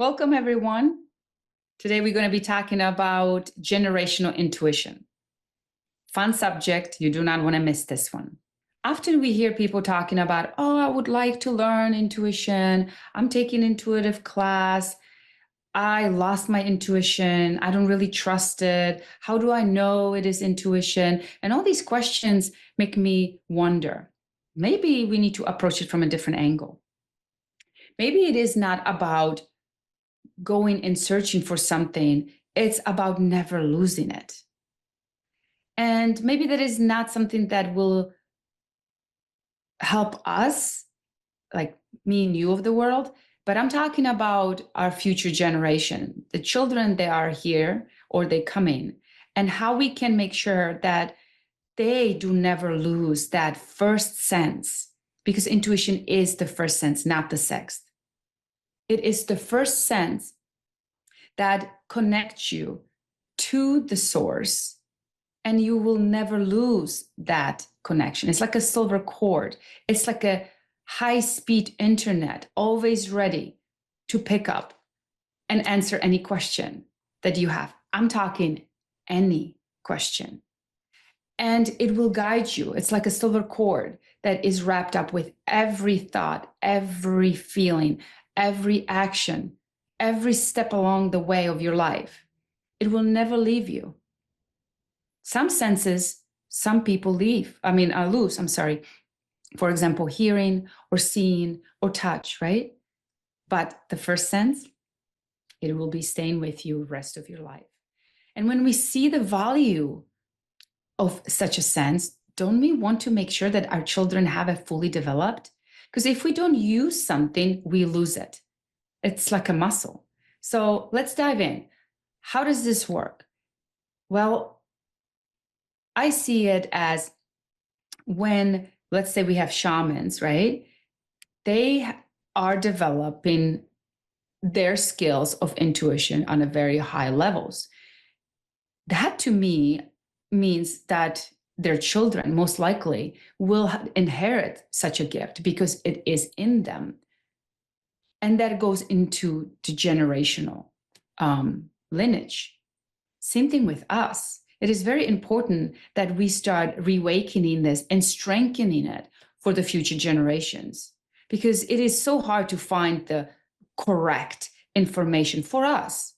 Welcome, everyone. Today, we're going to be talking about generational intuition. Fun subject. You do not want to miss this one. Often we hear people talking about, oh, I would like to learn intuition. I'm taking intuitive class. I lost my intuition. I don't really trust it. How do I know it is intuition? And all these questions make me wonder. Maybe we need to approach it from a different angle. Maybe it is not about going and searching for something, it's about never losing it. And maybe that is not something that will help us, like me and you of the world, but I'm talking about our future generation, the children that are here or they come in, and how we can make sure that they do never lose that first sense, because intuition is the first sense, not the sixth. It is the first sense that connects you to the source, and you will never lose that connection. It's like a silver cord. It's like a high-speed internet, always ready to pick up and answer any question that you have. I'm talking any question. And it will guide you. It's like a silver cord that is wrapped up with every thought, every feeling, every action, every step along the way of your life. It will never leave you. Some senses, some people lose. For example, hearing or seeing or touch, right? But the first sense, it will be staying with you the rest of your life. And when we see the value of such a sense, don't we want to make sure that our children have it fully developed? Because if we don't use something, we lose it. It's like a muscle. So let's dive in. How does this work? Well, I see it as when, let's say we have shamans, right? They are developing their skills of intuition on a very high levels. That to me means that their children most likely will inherit such a gift because it is in them. And that goes into the generational lineage. Same thing with us. It is very important that we start reawakening this and strengthening it for the future generations, because it is so hard to find the correct information for us.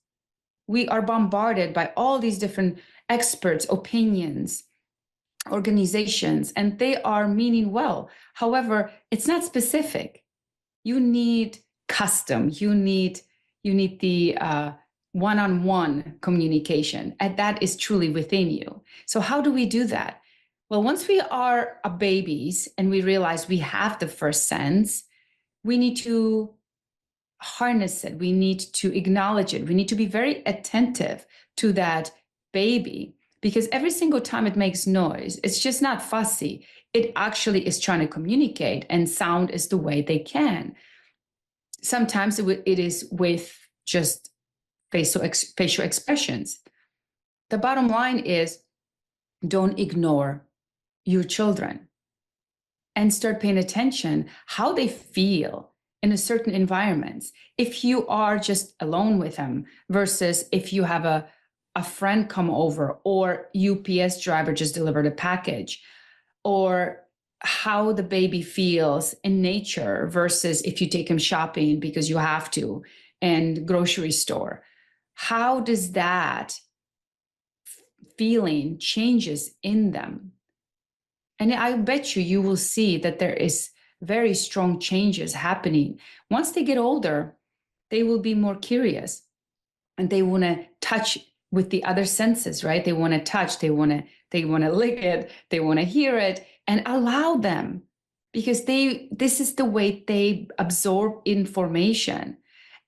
We are bombarded by all these different experts, opinions, organizations, and they are meaning well. However, it's not specific. You need custom. You need the one-on-one communication, and that is truly within you. So how do we do that? Well, once we are babies and we realize we have the first sense, we need to harness it. We need to acknowledge it. We need to be very attentive to that baby, because every single time it makes noise, it's just not fussy. It actually is trying to communicate, and sound is the way they can. Sometimes it is with just facial expressions. The bottom line is, don't ignore your children and start paying attention how they feel in a certain environments. If you are just alone with them versus if you have a friend come over, or UPS driver just delivered a package, or how the baby feels in nature versus if you take him shopping because you have to, and grocery store. How does that feeling changes in them? And I bet you will see that there is very strong changes happening. Once they get older, they will be more curious, and they want to touch with the other senses, right? They want to touch, they want to lick it, they want to hear it, and allow them, because this is the way they absorb information.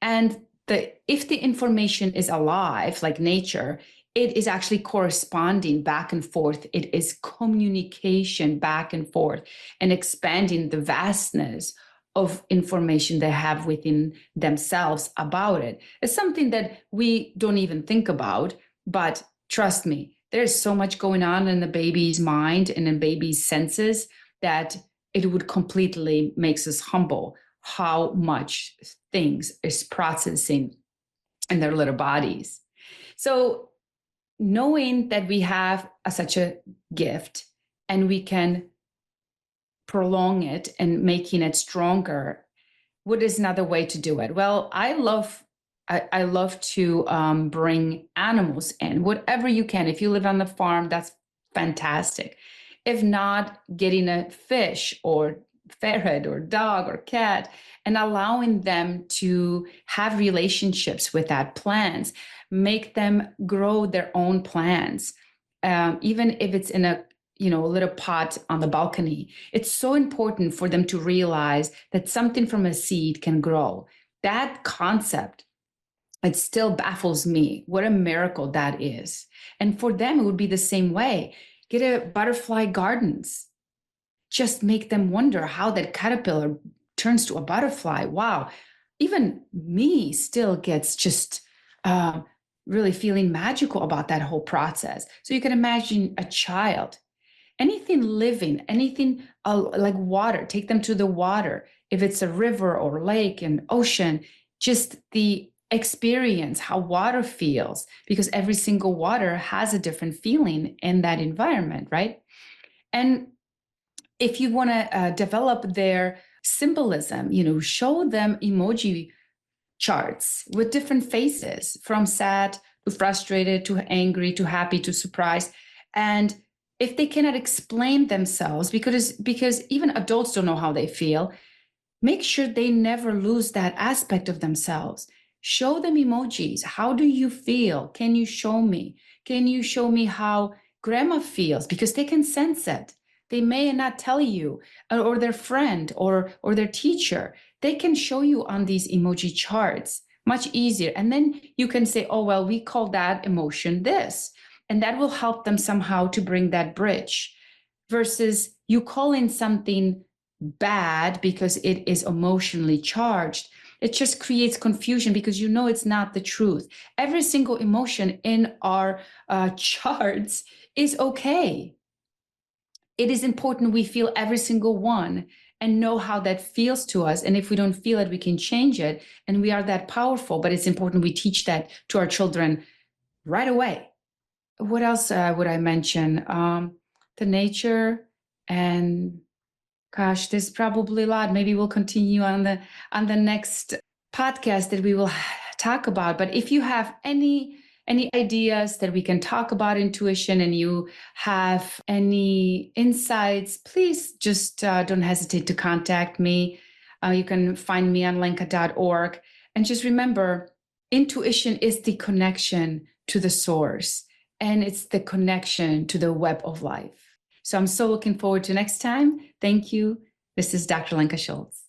And if the information is alive, like nature, it is actually corresponding back and forth. It is communication back and forth and expanding the vastness of information they have within themselves about it. It's something that we don't even think about, but trust me, there's so much going on in the baby's mind and in baby's senses that it would completely makes us humble how much things is processing in their little bodies. So knowing that we have such a gift and we can prolong it and making it stronger, what is another way to do it? Well, I love to bring animals in, whatever you can. If you live on the farm, that's fantastic. If not, getting a fish or ferret or dog or cat and allowing them to have relationships with that plants, make them grow their own plants, even if it's in a little pot on the balcony. It's so important for them to realize that something from a seed can grow. That concept, it still baffles me. What a miracle that is. And for them, it would be the same way. Get a butterfly gardens. Just make them wonder how that caterpillar turns to a butterfly. Wow. Even me still gets just really feeling magical about that whole process. So you can imagine a child, anything living, anything like water, take them to the water. If it's a river or lake and ocean, just the experience how water feels, because every single water has a different feeling in that environment, right? And if you want to develop their symbolism, show them emoji charts with different faces, from sad to frustrated to angry to happy to surprised. And if they cannot explain themselves, because even adults don't know how they feel, make sure they never lose that aspect of themselves. Show them emojis. How do you feel? Can you show me? Can you show me how grandma feels? Because they can sense it. They may not tell you, or their friend or their teacher. They can show you on these emoji charts much easier. And then you can say, oh, well, we call that emotion this. And that will help them somehow to bring that bridge, versus you calling something bad because it is emotionally charged. It just creates confusion because it's not the truth. Every single emotion in our charts is okay. It is important we feel every single one and know how that feels to us. And if we don't feel it, we can change it. And we are that powerful. But it's important we teach that to our children right away. What else would I mention? The nature, and gosh, there's probably a lot. Maybe we'll continue on the next podcast that we will talk about. But if you have any ideas that we can talk about intuition, and you have any insights, please just don't hesitate to contact me. You can find me on lenka.org. And just remember, intuition is the connection to the source, and it's the connection to the web of life. So I'm so looking forward to next time. Thank you. This is Dr. Lenka Schulze.